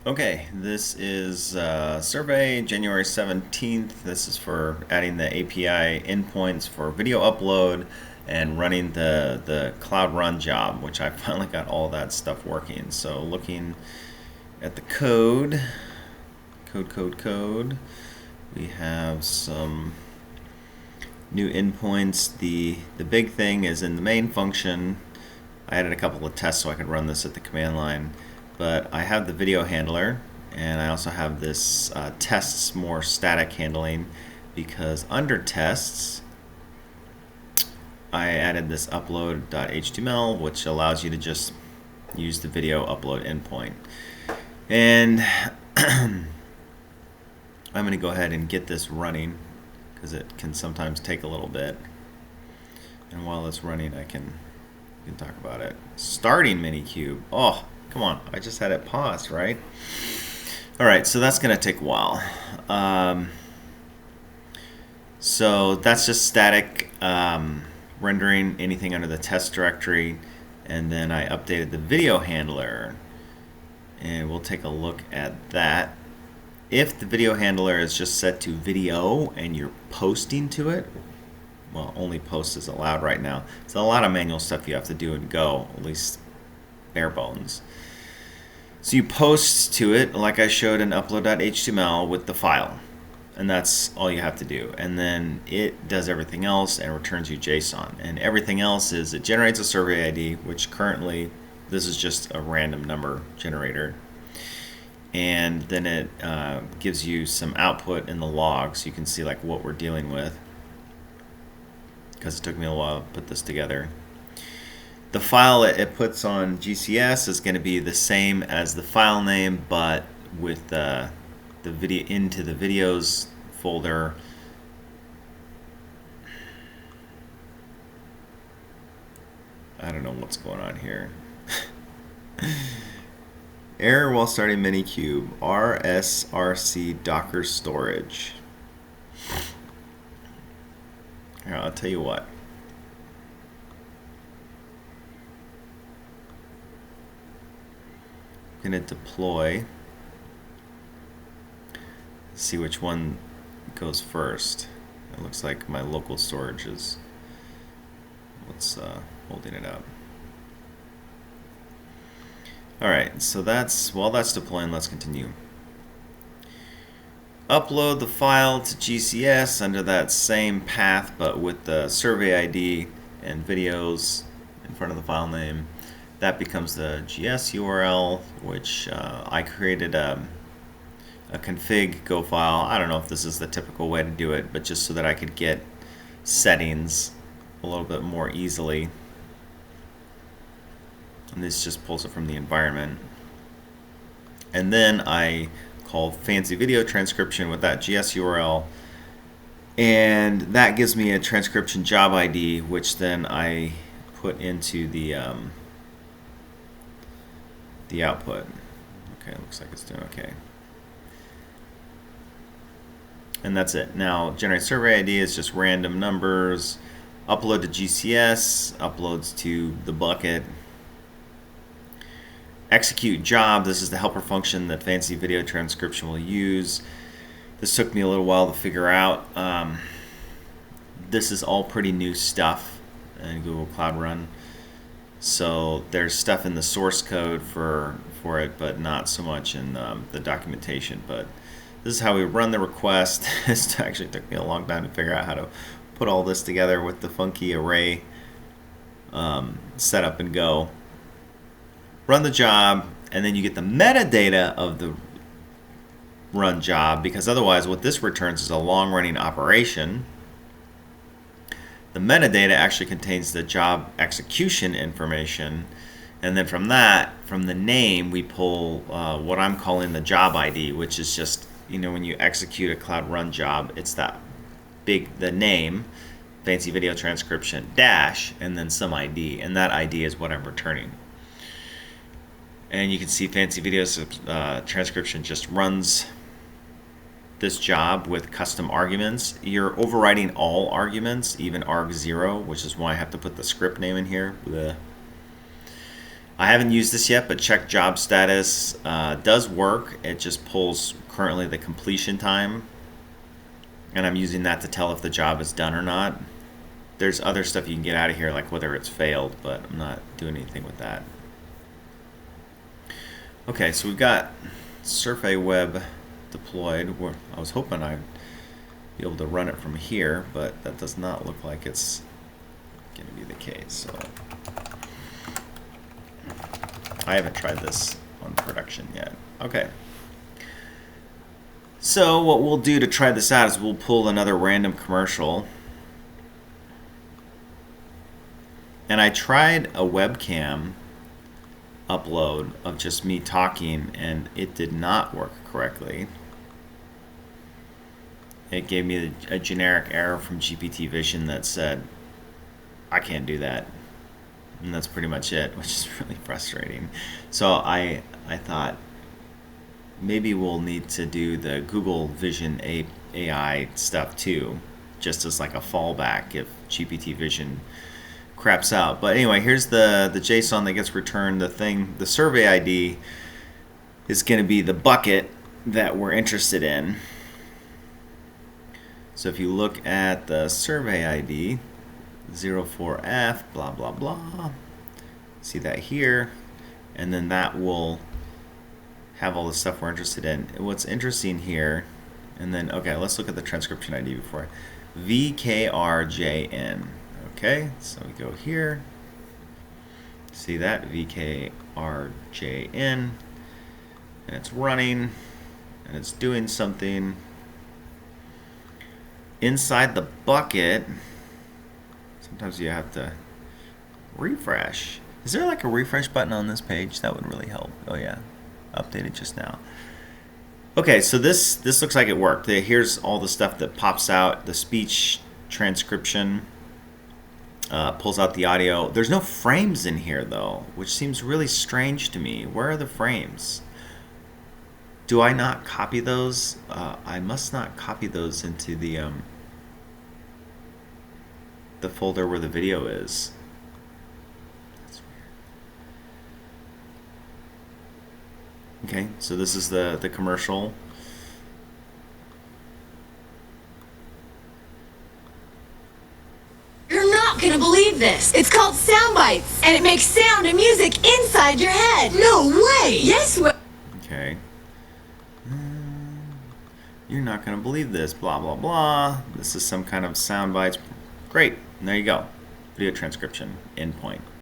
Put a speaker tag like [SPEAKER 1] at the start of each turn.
[SPEAKER 1] Okay, this is Survey, January 17th. This is for adding the API endpoints for video upload and running the Cloud Run job, which I finally got all that stuff working. So looking at the code, we have some new endpoints. The big thing is in the main function. I added a couple of tests so I could run this at the command line. But I have the video handler, and I also have this tests more static handling, because under tests I added this upload.html, which allows you to just use the video upload endpoint. And I'm going to go ahead and get this running, because it can sometimes take a little bit. And while it's running, we can talk about it. Starting Minikube. Oh, come on, I just had it paused, right? All right, so that's going to take a while. So that's just static rendering anything under the test directory. And then I updated the video handler. And we'll take a look at that. If the video handler is just set to video and you're posting to it, well, only post is allowed right now. It's a lot of manual stuff you have to do in Go, at least bare bones. So you post to it, like I showed in upload.html, with the file. And that's all you have to do. And then it does everything else and returns you JSON. And everything else is it generates a survey ID, which currently, this is just a random number generator. And then it gives you some output in the log, so you can see like what we're dealing with, because it took me a while to put this together. The file it puts on GCS is going to be the same as the file name, but with the video into the videos folder. I don't know what's going on here. Error while starting Minikube. RSRC Docker storage. Here, I'll tell you what. I'm going to deploy. See which one goes first. It looks like my local storage is what's holding it up. Alright, so while that's deploying, let's continue. Upload the file to GCS under that same path, but with the survey ID and videos in front of the file name. That becomes the GS URL, which I created a config Go file. I don't know if this is the typical way to do it, but just so that I could get settings a little bit more easily. And this just pulls it from the environment. And then I call fancy video transcription with that GS URL, and that gives me a transcription job ID, which then I put into the output. Okay, looks like it's doing okay. And that's it. Now, generate survey ID is just random numbers. Upload to GCS, uploads to the bucket. Execute job, this is the helper function that fancy video transcription will use. This took me a little while to figure out. This is all pretty new stuff in Google Cloud Run. So there's stuff in the source code for it, but not so much in the documentation. But this is how we run the request. This actually took me a long time to figure out how to put all this together with the funky array setup and Go. Run the job, and then you get the metadata of the run job, because otherwise what this returns is a long-running operation. The metadata actually contains the job execution information, and then from that, from the name, we pull what I'm calling the job ID, which is just, when you execute a Cloud Run job, it's the name, fancy video transcription dash, and then some ID, and that ID is what I'm returning. And you can see fancy video transcription just runs this job with custom arguments. You're overriding all arguments, even arg0, which is why I have to put the script name in here. I haven't used this yet, but check job status does work. It just pulls currently the completion time, and I'm using that to tell if the job is done or not. There's other stuff you can get out of here, like whether it's failed, but I'm not doing anything with that. Okay, so we've got Surfey web deployed. I was hoping I'd be able to run it from here, but that does not look like it's going to be the case. So I haven't tried this on production yet. Okay. So what we'll do to try this out is we'll pull another random commercial. And I tried a webcam upload of just me talking, and it did not work correctly. It gave me a generic error from GPT Vision that said, I can't do that. And that's pretty much it, which is really frustrating. So I thought maybe we'll need to do the Google Vision AI stuff too, just as like a fallback if GPT Vision craps out. But anyway, here's the JSON that gets returned. The survey ID is going to be the bucket that we're interested in. So if you look at the survey ID, 04F, blah, blah, blah, see that here, and then that will have all the stuff we're interested in. What's interesting here, and then, okay, let's look at the transcription ID before. VKRJN. Okay, so we go here, see that, VKRJN, and it's running, and it's doing something. Inside the bucket, sometimes you have to refresh. Is there like a refresh button on this page? That would really help. Oh yeah, updated just now. Okay, so this looks like it worked. Here's all the stuff that pops out, the speech transcription. Pulls out the audio. There's no frames in here though, which seems really strange to me. Where are the frames? Do I not copy those? I must not copy those into the folder where the video is. That's weird. Okay, so this is the commercial.
[SPEAKER 2] Gonna believe this. It's called sound bites, and it makes sound and music inside your head. No way. Yes.
[SPEAKER 1] Okay. You're not gonna believe this. Blah blah blah. This is some kind of sound bites. Great. And there you go. Video transcription endpoint.